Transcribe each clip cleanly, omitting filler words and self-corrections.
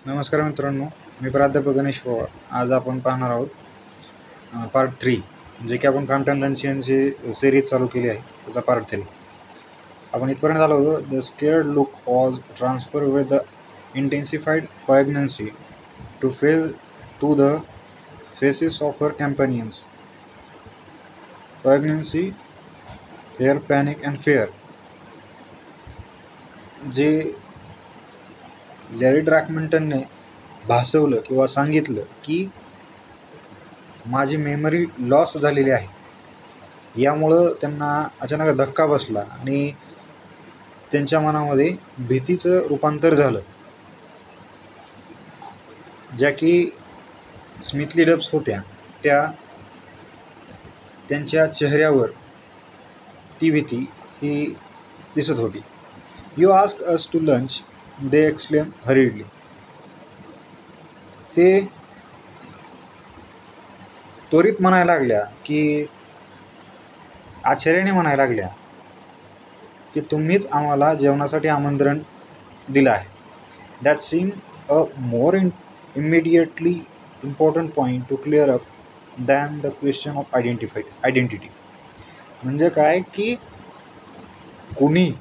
नमस्कार मित्रांनो, मी प्राध्यापक गणेश पवार. आज आपण पाहणार आहोत पार्ट 3, जे की आपण फॅम्टनची यांची सिरीज चालू केली आहे, त्याचा पार्ट 3. आपण इथपर्यंत आलो होतो. The scared look was transfer with the intensified poignancy to the faces of her companions. Poignancy, hair, panic and fear. जे लॅरी ड्रॅकमंटनने भासवलं किंवा सांगितलं की माझी मेमरी लॉस झालेली आहे, यामुळं त्यांना अचानक धक्का बसला आणि त्यांच्या मनामध्ये भीतीचं रूपांतर झालं. ज्या की स्मिथली डब्स होत्या, त्यांच्या चेहऱ्यावर ती भीती ही दिसत होती. You ask us to lunch, they exclaim hurriedly. ते त्वरित म्हणायला लागल्या की आश्चर्याने म्हणायला लागल्या की तुम्हीच आम्हाला जेवणासाठी आमंत्रण दिलं आहे. That seem a more immediately important point to clear up than the question of identity. म्हणजे काय की कोणी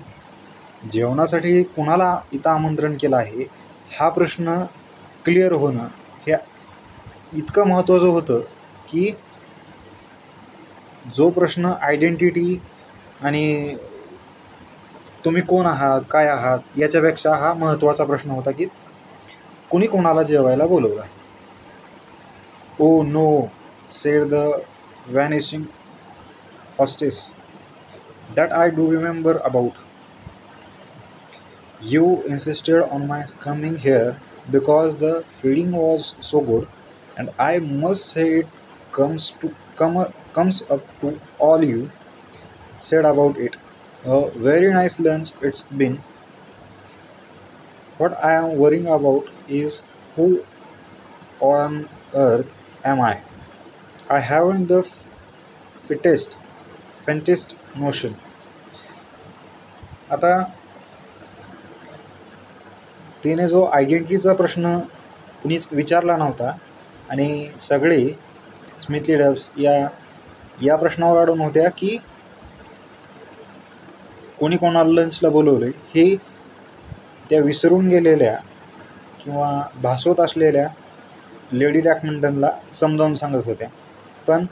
जेवणासाठी कुणाला इथं आमंत्रण केलं आहे, हा प्रश्न क्लिअर होणं हे इतकं महत्त्वाचं होतं की जो प्रश्न आयडेंटिटी आणि तुम्ही कोण आहात, काय आहात, याच्यापेक्षा हा महत्त्वाचा प्रश्न होता की कुणी कोणाला जेवायला बोलवलं आहे. Oh no, said the vanishing hostess, that I do remember about. You insisted on my coming here because the feeding was so good, and I must say it comes up to all you said about it. A very nice lunch it's been. What I am worrying about is who on earth am I? I haven't the faintest notion. आता तिने जो आयडेंटिटीचा प्रश्न कुणीच विचारला नव्हता आणि सगळे स्मिथली dubs या प्रश्नावर अडून होत्या की कोणी कोणाला लंचला बोलवले, हे त्या विसरून गेलेल्या किंवा भासवत असलेल्या लेडी ड्रॅकमंटनला समजावून सांगत होत्या. पण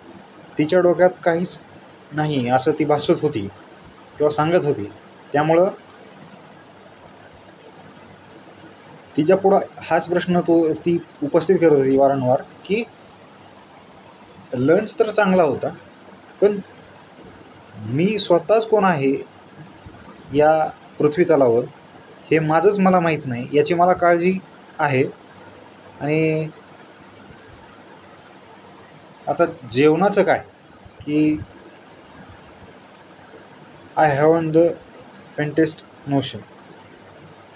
तिच्या डोक्यात काहीच नाही असं ती भासवत होती किंवा सांगत होती. त्यामुळं तिच्या पुढं हाच प्रश्न ती उपस्थित करत होती वारंवार की लंच तर चांगला होता, पण मी स्वतःच कोण आहे या पृथ्वीतलावर हे माझंच मला माहीत नाही, याची मला काळजी आहे. आणि आता जेवणाचं काय की I haven't the faintest notion,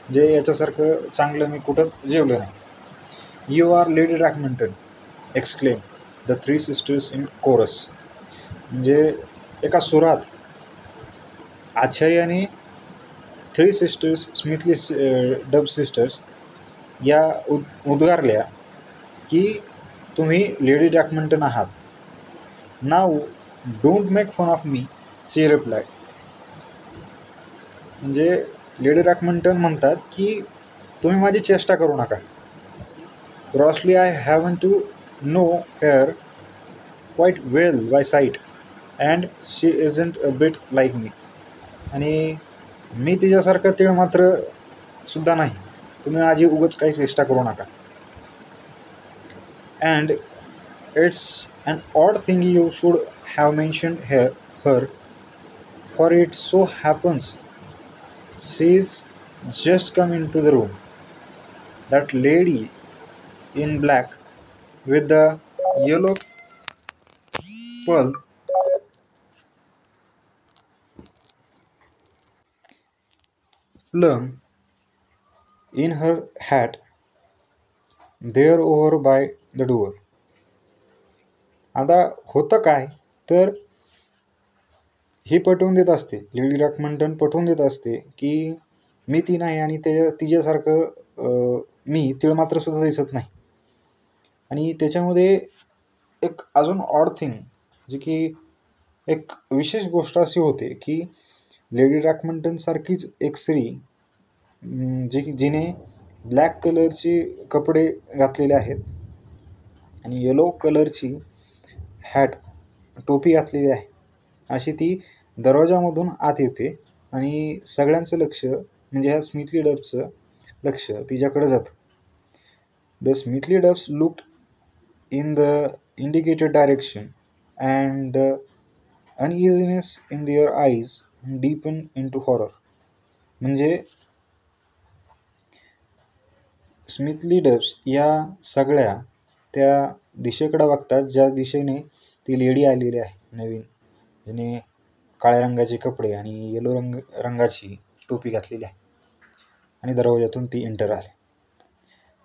जे याच्यासारखं चांगलं मी कुठं जेवलं नाही. You are Lady Drakmanton, exclaim the three sisters in chorus. म्हणजे एका सुरात आश्चर्याने three sisters, Smithly Dubb sisters या उद्गारल्या की तुम्ही लेडी ड्रॅकमंटन आहात. Now don't make fun of me, she reply. म्हणजे लेडी ड्रॅकमंटन म्हणतात की तुम्ही माझी चेष्टा करू नका. Crossly I happen to know her quite well by site and she isn't a bit like me. आणि मी तिच्यासारखं तीळ मात्र सुद्धा नाही, तुम्ही माझी उगाच काही चेष्टा करू नका. And it's an odd thing you should have mentioned her, for it so happens she is just come into the room. That lady in black with the yellow plum in her hat there over by the door. आता होतं काय तर ही पटवून देत असते, lady ड्रॅकमंटन पटवून देत असते की मी ती नाही आणि तिच्यासारखं मी तिळमात्रसुद्धा दिसत नाही. आणि त्याच्यामध्ये एक अजून ऑड थिंग, जे की एक विशेष गोष्ट अशी होते की लेडी रॅकमंटनसारखीच एक स्त्री जिने ब्लॅक कलरचे कपडे घातलेले आहेत आणि येलो कलरची हॅट, टोपी घातलेली आहे, अशी ती दरवाजामधून आत येते आणि सगळ्यांचं लक्ष म्हणजे ह्या स्मिथली डफचं लक्ष तिच्याकडे जातं. The Smithly Duffs looked in the indicated direction, and the uneasiness in their eyes deepened into horror. म्हणजे स्मिथली डब्स या सगळ्या त्या दिशेकडे बघतात ज्या दिशेने ती लेडी आलेली आहे नवीन, जिने काळ्या रंगाचे कपडे आणि येलो रंगाची टोपी घातलेली आहे, आणि दरवाजातून ती एंटर आले.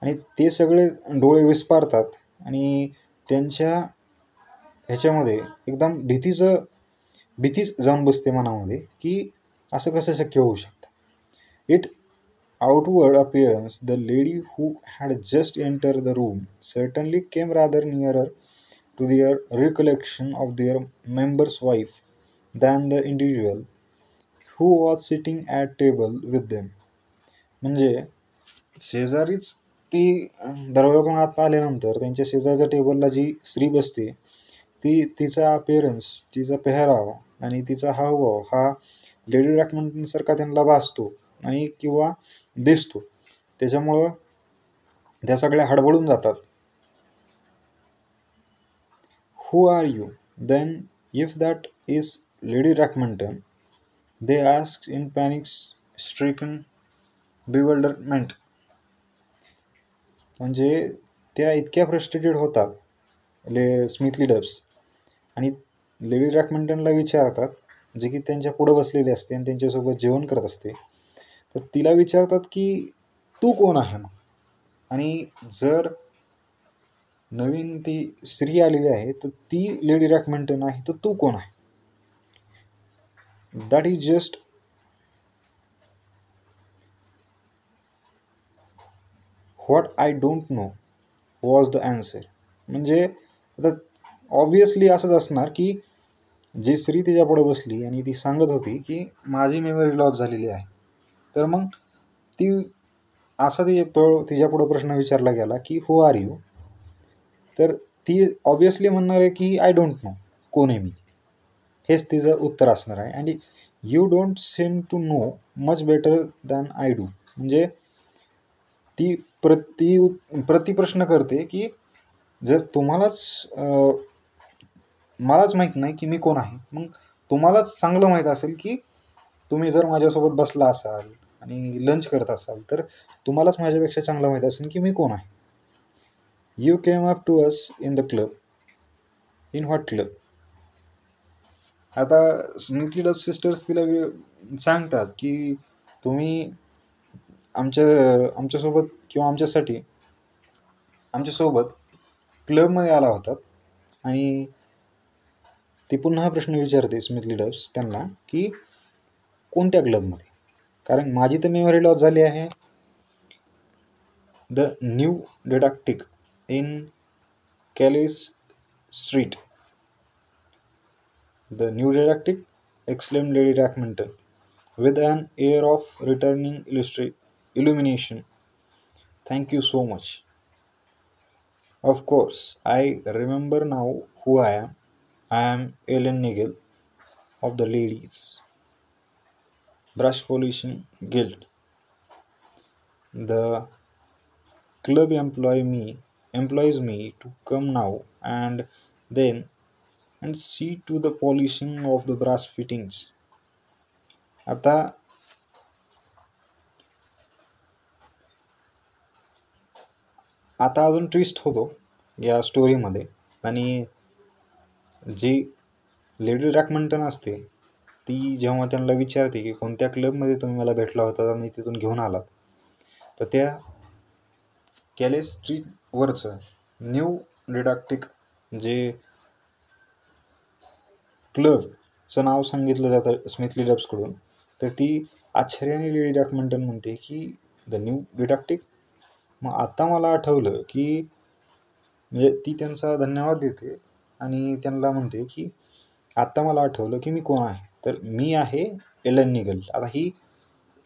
आणि ते सगळे डोळे विस्पारतात आणि त्यांच्या ह्याच्यामध्ये एकदम भीतीच जाऊन बसते मनामध्ये की असं कसं शक्य होऊ शकतं. It outward appearance, the lady who had just entered the room certainly came rather nearer to their recollection of their member's wife than the individual who was sitting at table with them. म्हणजे शेजारीच ती दरवाजातून आत आल्यानंतर त्यांच्या शेजारच्या टेबलला जी स्त्री बसते तिचा अपिअरन्स, तिचा पेहराव आणि तिचा हावभाव हा लेडी रॅकमंटनसारखा त्यांना भासतो आणि किंवा दिसतो. त्याच्यामुळं त्या सगळ्या हडबडून जातात. Who are you then if that is Lady Rackmanton, they ask in panic stricken bewilderment. म्हणजे त्या इतक्या फ्रस्ट्रेटेड होतात स्मिथली डब्स, आणि लेडी रॅकमंटनला विचारतात, जे की त्यांच्या पुढं बसलेली असते आणि त्यांच्यासोबत जेवण करत असते, तर तिला विचारतात की तू कोण आहे मग. आणि जर नवीन ती स्त्री आलेली आहे तर ती लेडी रॅकमंटन आहे, तर तू कोण आहे. That is just what I don't know was the answer. म्हणजे आता ऑब्वियसली असंच असणार की जी स्त्री तिच्या पुढे बसली आणि ती सांगत होती की माझी मेमरी लॉस झालेली आहे, तर मग ती असा तिच्या पुढं प्रश्न विचारला गेला की हू आर यू, तर ती ऑब्वियसली म्हणणार आहे की आय डोंट नो, कोण आहे मी, हेच तिचं उत्तर असणार आहे. आणि you don't seem to know much better than I do. म्हणजे ती प्रतिप्रश्न करते की जर मलाच माहीत नाही की मी कोण आहे, मग तुम्हालाच चांगलं माहीत असेल की तुम्ही जर माझ्यासोबत बसला असाल आणि लंच करत असाल तर तुम्हालाच माझ्यापेक्षा चांगलं माहीत असेल की मी कोण आहे. You came up to us in the club. In what club. आता स्मिथली डब सिस्टर्स तिला सांगतात की तुम्ही आमच्यासोबत किंवा आमच्यासोबत क्लबमध्ये आला होतात. आणि ती पुन्हा प्रश्न विचारते स्मिथली डब्स त्यांना की कोणत्या क्लबमध्ये, कारण माझी तर मेमरी लॉस झाली आहे. The new didactic in Callis street. The new didactic, exclaimed Lady Rackmanton with an air of returning illumination. Thank you so much. Of course, I remember now who I am. I am Ellen Nagel of the Ladies Brush Polishing Guild. The club employs me to come now and then and see to the polishing of the brass fittings. आता अजून twist होतो या स्टोरीमध्ये. आणि जी lady रॅकमंटन असते ती जेव्हा त्यांना विचारते की कोणत्या क्लबमध्ये तुम्ही मला भेटला होता आणि तिथून घेऊन आलात, तर त्या कॅलेस स्ट्रीटवरचं न्यू डिडॅक्टिक जे क्लबचं नाव सांगितलं जातं स्मिथली डब्सकडून, तर ती आश्चर्याने लेडी रॅकमंटन म्हणते की द न्यू डिडॅक्टिक, मग आता मला आठवलं की म्हणजे ती त्यांचा धन्यवाद देते आणि त्यांना म्हणते की आत्ता मला आठवलं की मी कोण आहे. तर मी आहे एलन निगल. आता ही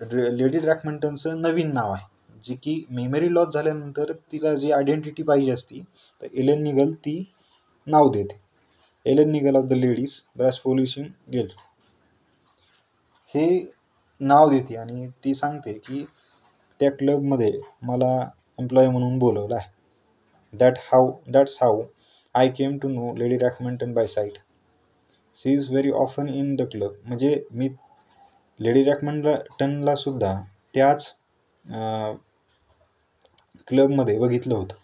लेडी ड्रॅकमॅन्टनचं नवीन नाव आहे, जी की मेमरी लॉस झाल्यानंतर तिला जी आयडेंटिटी पाहिजे असती, तर एलन निगल ती नाव देते. Ellen Nigel of the ladies brush polishing guild हे नाव देते आणि ती सांगते की त्या क्लबमध्ये मला एम्प्लॉई म्हणून बोलवलं आहे. That's how I came to know Lady Rackmanton by sight. She is very often in the club. म्हणजे मी लेडी रॅकमॅन्टनला सुद्धा त्याच क्लबमध्ये बघितलं होतं.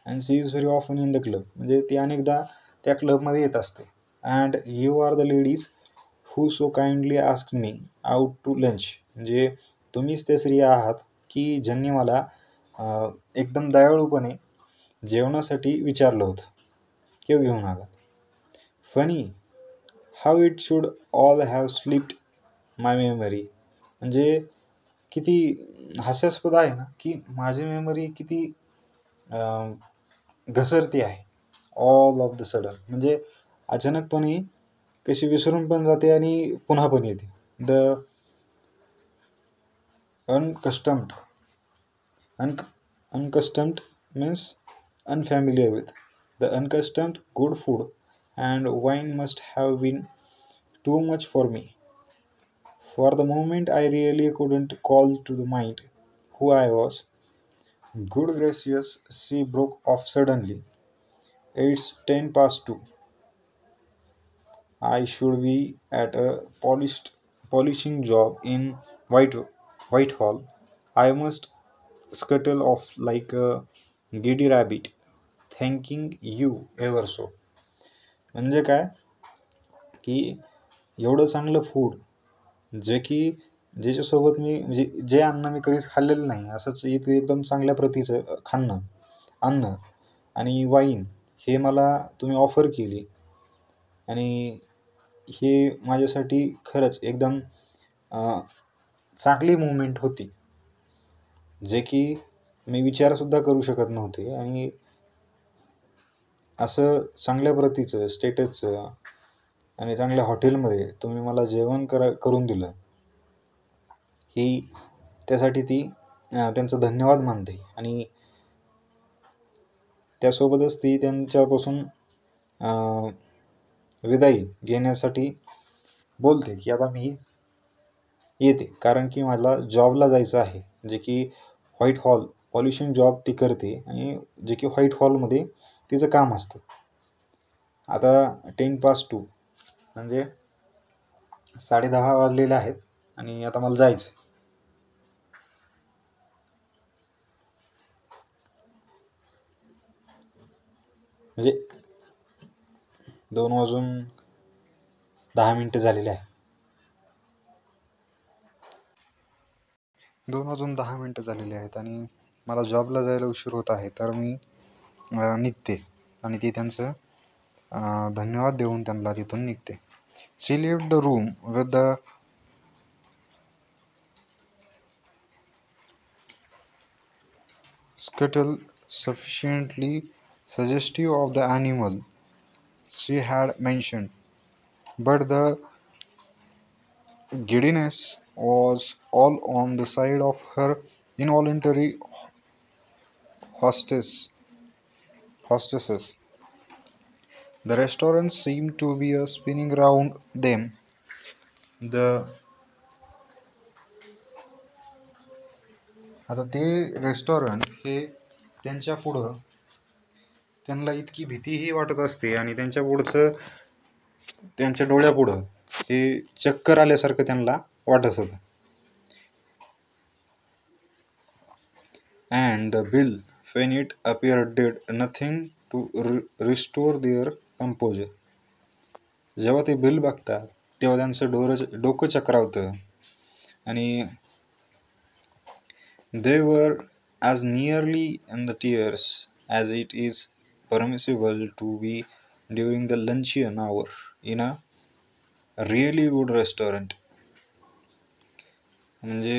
And she is very often in the club म्हणजे ती अनेकदा त्या क्लबमध्ये येत असते. And you are the ladies who so kindly ask me out to lunch. म्हणजे तुम्हीच त्या स्त्रिया आहात की ज्यांनी मला एकदम दयाळूपणे जेवणासाठी विचारलं होतं, केव्हा घेऊन आला. Funny how it should all have slipped my memory. म्हणजे किती हास्यास्पद आहे ना की माझी मेमरी किती घसरती आहे ऑल ऑफ द सडन. म्हणजे अचानकपणे कशी विसरून पण जाते आणि पुन्हा पण येते. The unaccustomed unaccustomed means unfamiliar with. The unaccustomed good food and wine must have been too much for me. For the moment, I really couldn't call to the mind who I was. Good gracious, she broke off suddenly. It's 10 past 2. I should be at a polishing job in White Whitehall. I must scuttle off like a giddy rabbit, thanking you ever so. म्हणजे काय की एवढं चांगलं food जे की ज्याच्यासोबत मी म्हणजे जे अन्न मी कधीच खाल्लेलं नाही असंच इथे एकदम चांगल्या प्रतीचं अन्न आणि वाईन हे मला तुम्ही ऑफर केली आणि हे माझ्यासाठी खरंच एकदम चांगली मुवमेंट होती, जे की मी विचारसुद्धा करू शकत नव्हते. आणि असं चांगल्या प्रतीचं स्टेटसचं आणि चांगल्या हॉटेलमध्ये तुम्ही मला जेवण करून दिलं, ही त्यासाठी ती त्यांचं धन्यवाद मानते. आणि त्यासोबतच ती त्यांच्यापासून विदाई घेण्यासाठी बोलते की आता मी येते, कारण की मला जॉबला जायचं आहे, जे की व्हाईट हॉल पॉल्युशन जॉब ती करते आणि जे की व्हाईट हॉलमध्ये तिचं काम असतं. आता 10 past 2 म्हणजे 10:30 वाजलेले आहेत आणि आता मला जायचं. म्हणजे 2:10 झालेले आहे. 2:10 झालेले आहेत आणि मला जॉबला जायला उशीर होत आहे. तर मी निघते आणि ती त्यांचं धन्यवाद देऊन त्यांना तिथून निघते. She left the room with the scuttle sufficiently suggestive of the animal she had mentioned, but the giddiness was all on the side of her involuntary hostesses. The restaurant seemed to be spinning round them. The आता ते restaurant हे त्यांच्या पुढं त्यांना इतकी भीतीही वाटत असते आणि त्यांच्या पुढचं त्यांच्या डोळ्यापुढं हे चक्कर आल्यासारखं त्यांना वाटत होतं. And the bill, when it appeared, did nothing to restore their composure. जेव्हा ते बिल बघतात तेव्हा त्यांचं डोकं चक्रावतं आणि they were as nearly in the tears as it is permissible to be during the luncheon hour in a really good restaurant. म्हणजे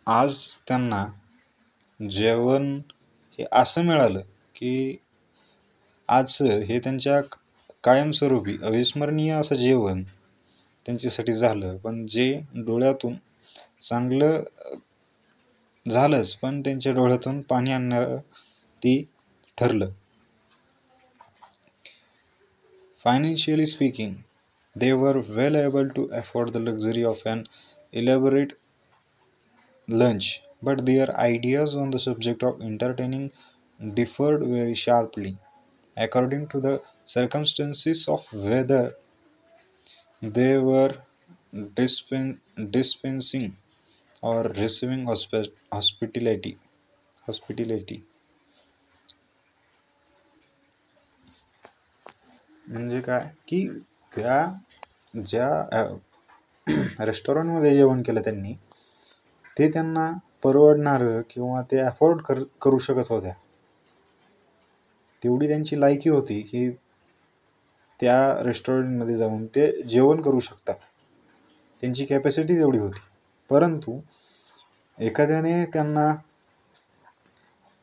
आज त्यांना जेवण हे असं मिळालं की आजचं हे त्यांच्या कायमस्वरूपी अविस्मरणीय असं जेवण त्यांच्यासाठी झालं. पण जे डोळ्यातून चांगलं झालंच, पण त्यांच्या डोळ्यातून पाणी आणणारं ती ठरलं. Financially speaking, they were well able to afford the luxury of an elaborate lunch, but their ideas on the subject of entertaining differed very sharply according to the circumstances of whether they were dispensing or receiving hospitality. म्हणजे काय की त्या ज्या रेस्टॉरंटमध्ये जेवण केलं त्यांनी, ते त्यांना परवडणारं किंवा ते अफोर्ड करू शकत होत्या. तेवढी त्यांची लायकी होती की त्या रेस्टॉरंटमध्ये जाऊन ते जेवण करू शकतात. त्यांची कॅपॅसिटी तेवढी होती. परंतु एखाद्याने त्यांना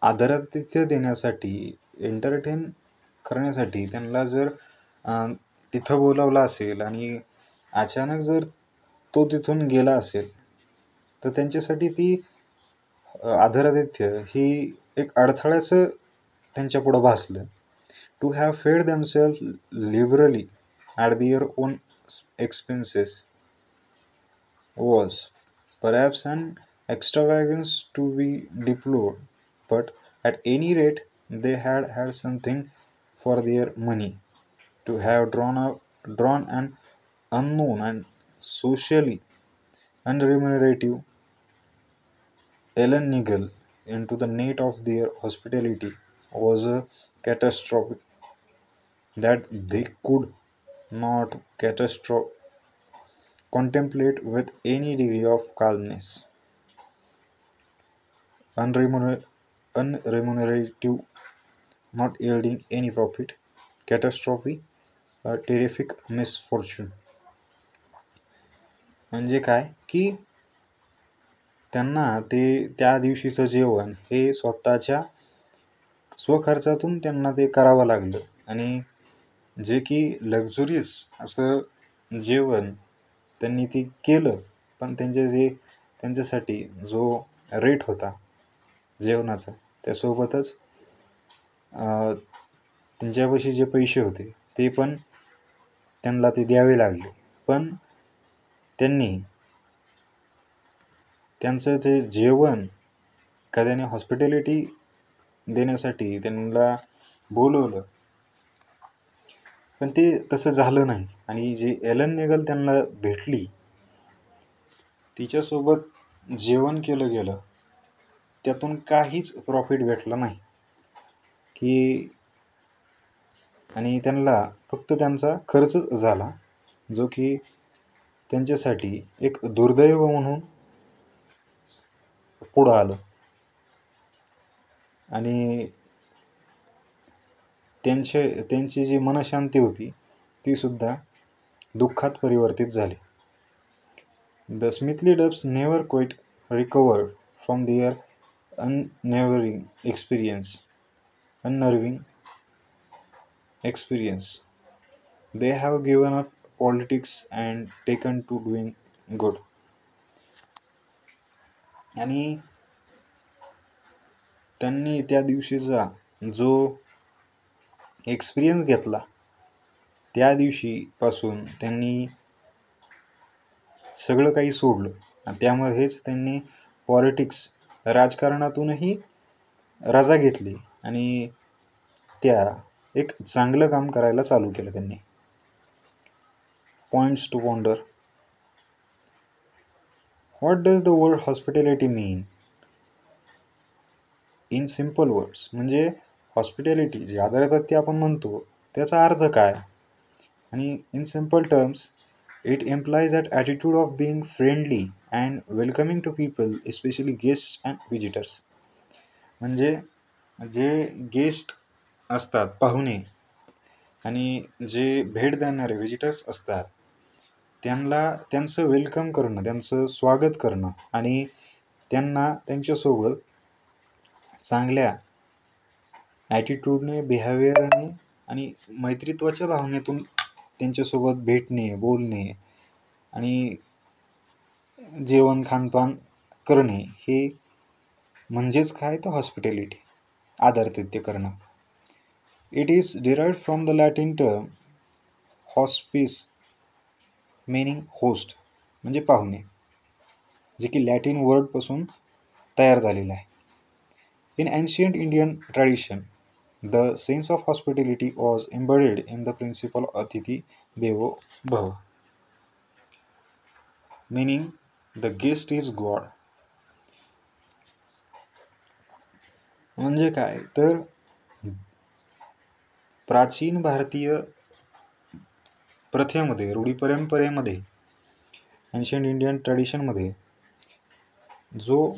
आदरातिथ्य देण्यासाठी, एंटरटेन करण्यासाठी त्यांना जर तिथं बोलावलं असेल आणि अचानक जर तो तिथून गेला असेल, तर त्यांच्यासाठी ती आदरातिथ्य ही एक अडथळ्याचं त्यांच्यापुढं भासलं. To have fed themselves liberally at their own expenses was perhaps an extravagance to be deplored, but at any rate they had had something for their money. To have drawn an unknown and socially unremunerative Ellen Nigel into the net of their hospitality was a catastrophe that they could not contemplate with any degree of calmness. Unremunerative, not yielding any profit, catastrophe, a terrific misfortune. म्हणजे काय की त्यांना ते त्या दिवशीचं जेवण हे स्वखर्चातून त्यांना ते करावं लागलं, आणि जे की लक्झुरियस असं जेवण त्यांनी ते केलं, पण त्यांच्यासाठी जो रेट होता जेवणाचा, त्यासोबतच त्यांच्यापाशी जे पैसे होते ते पण त्यांना ते द्यावे लागले. पण त्यांनी त्यांचं जे जेवण एखाद्याने हॉस्पिटॅलिटी देण्यासाठी त्यांना बोलवलं, पण ते तसं झालं नाही. आणि जे एलन नेगल त्यांना भेटली, तिच्यासोबत जेवण केलं गेलं, त्यातून काहीच प्रॉफिट भेटलं नाही की, आणि त्यांना फक्त त्यांचा खर्चच झाला, जो की त्यांच्यासाठी एक दुर्दैव म्हणून पुढं आलं. आणि त्यांची जी मनशांती होती ती सुद्धा दुःखात परिवर्तित झाली. The Smithly Dubbs never quite recovered from their unnerving experience. They have given up politics and taken to doing good. आणि त्यांनी त्या दिवशीचा जो एक्सपिरियन्स घेतला, त्या दिवशीपासून त्यांनी सगळं काही सोडलं, आणि त्यामध्येच त्यांनी पॉलिटिक्स, राजकारणातूनही रजा घेतली आणि एक चांगलं काम करायला चालू केलं त्यांनी. Points to ponder. What does the word hospitality mean? In simple words, म्हणजे हॉस्पिटॅलिटी जे आदरातिथ्य आपण म्हणतो त्याचा अर्थ काय? आणि in simple terms, it implies that attitude of being friendly and welcoming to people, especially guests and visitors. म्हणजे जे गेस्ट असतात, पाहुणे, आणि जे भेट देणारे विजिटर्स असतात, त्यांचं वेलकम करणं, त्यांचं स्वागत करणं आणि त्यांना त्यांच्यासोबत चांगल्या ॲटिट्यूडने, बिहेवियरने आणि मैत्रित्वाच्या भावनेतून त्यांच्यासोबत भेटणे, बोलणे आणि जेवण खानपान करणे हे म्हणजेच काय, तर हॉस्पिटॅलिटी, आदरातिथ्य करणं. It is derived from the Latin term hospes meaning host, म्हणजे पाहुणे, जे की लॅटिन वर्डपासून तयार झालेलं आहे. In ancient Indian tradition the sense of hospitality was embedded in the principle अतिथी देवो भव, meaning the guest is God. म्हणजे काय, तर प्राचीन भारतीय प्रथेमध्ये, रूढी परंपरेमध्ये, एन्शियंट इंडियन ट्रॅडिशनमध्ये जो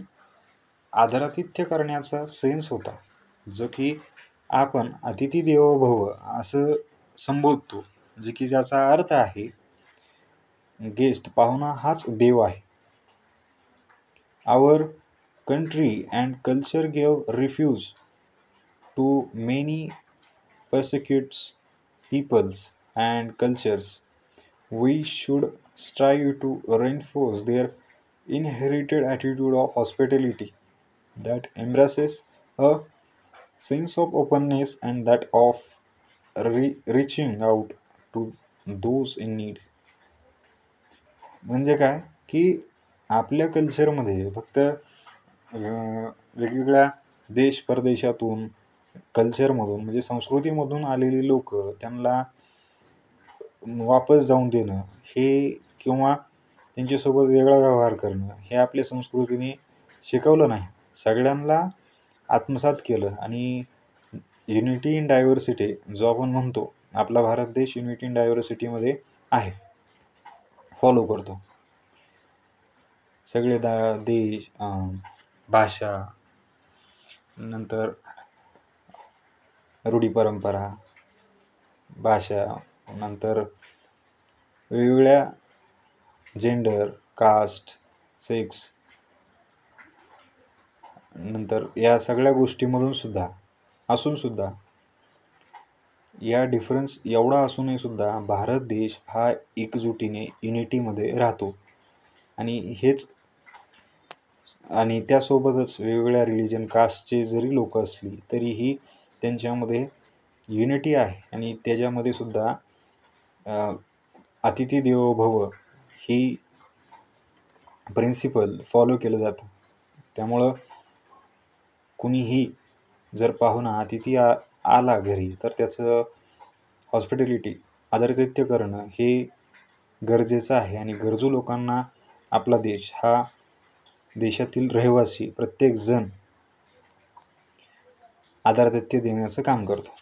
आदरातिथ्य करण्याचा सेन्स होता, जो की आपण अतिथी देवो भव असं संबोधतो, जे की ज्याचा अर्थ आहे गेस्ट, पाहुणा हाच देव आहे. Our country and culture give refuge to many persecuted peoples and cultures. We should strive to reinforce their inherited attitude of hospitality that embraces a sense of openness and that of reaching out to those in need. म्हणजे काय, की आपल्या कल्चरमध्ये फक्त वेगवेगळ्या देश परदेशातून, कल्चरमधून म्हणजे संस्कृतीमधून आलेली लोक, त्यांना वापस जाऊन देणं हे, किंवा त्यांच्यासोबत वेगळा व्यवहार करणं हे आपल्या संस्कृतीने शिकवलं नाही. सगळ्यांना आत्मसात केलं आणि युनिटी इन डायव्हर्सिटी जो आपण म्हणतो, आपला भारत देश युनिटी इन डायव्हर्सिटीमध्ये आहे, फॉलो करतो. सगळे देश, भाषा, नंतर रूढी परंपरा, भाषा, नंतर वेगवेगळ्या जेंडर, कास्ट, सेक्स, नंतर या सगळ्या गोष्टीमधून सुद्धा असूनसुद्धा, या डिफरन्स एवढा असूनही सुद्धा भारत देश हा एकजुटीने, युनिटीमध्ये राहतो. आणि त्यासोबतच वेगवेगळ्या रिलिजन, कास्टचे जरी लोक असली तरीही त्यांच्यामध्ये युनिटी आहे. आणि त्याच्यामध्ये सुद्धा अतिथी देवो भव ही प्रिन्सिपल फॉलो केलं जातं. त्यामुळं कुणीही जर पाहुणा, अतिथी आला घरी, तर त्याचं हॉस्पिटॅलिटी, आदरातिथ्य करणं हे गरजेचं आहे. आणि गरजू लोकांना आपला देश, हा देशातील रहिवासी प्रत्येकजण आदरातिथ्य देण्याचं काम करतो.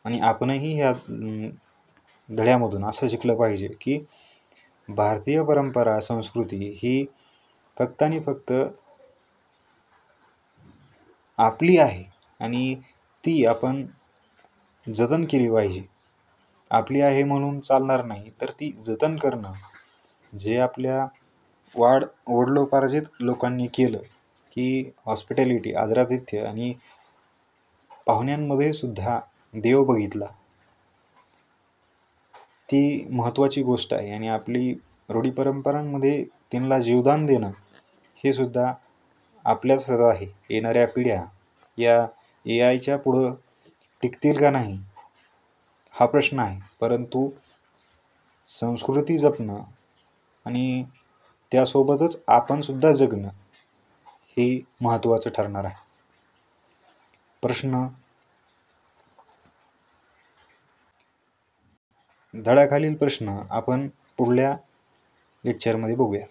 आणि आपणही ह्या धड्यामधून असं शिकलं पाहिजे की भारतीय परंपरा, संस्कृती ही फक्त आणि फक्त आपली आहे आणि ती आपण जतन केली पाहिजे. आपली आहे म्हणून चालणार नाही, तर ती जतन करणं, जे आपल्या वडिलोपार्जित लोकांनी केलं, की हॉस्पिटॅलिटी, आदरातिथ्य आणि पाहुण्यांमध्ये सुद्धा देव बघितला, ती महत्त्वाची गोष्ट आहे. आणि आपली रूढी परंपरांमध्ये त्यांना जीवदान देणं हे सुद्धा आपल्याच हातात आहे. येणाऱ्या पिढ्या या AI पुढं टिकतील का नाही हा प्रश्न आहे, परंतु संस्कृती जपणं आणि त्यासोबतच आपणसुद्धा जगणं हे महत्त्वाचं ठरणार आहे. धड्याखालील प्रश्न आपण पुढल्या लेक्चरमध्ये बघूया.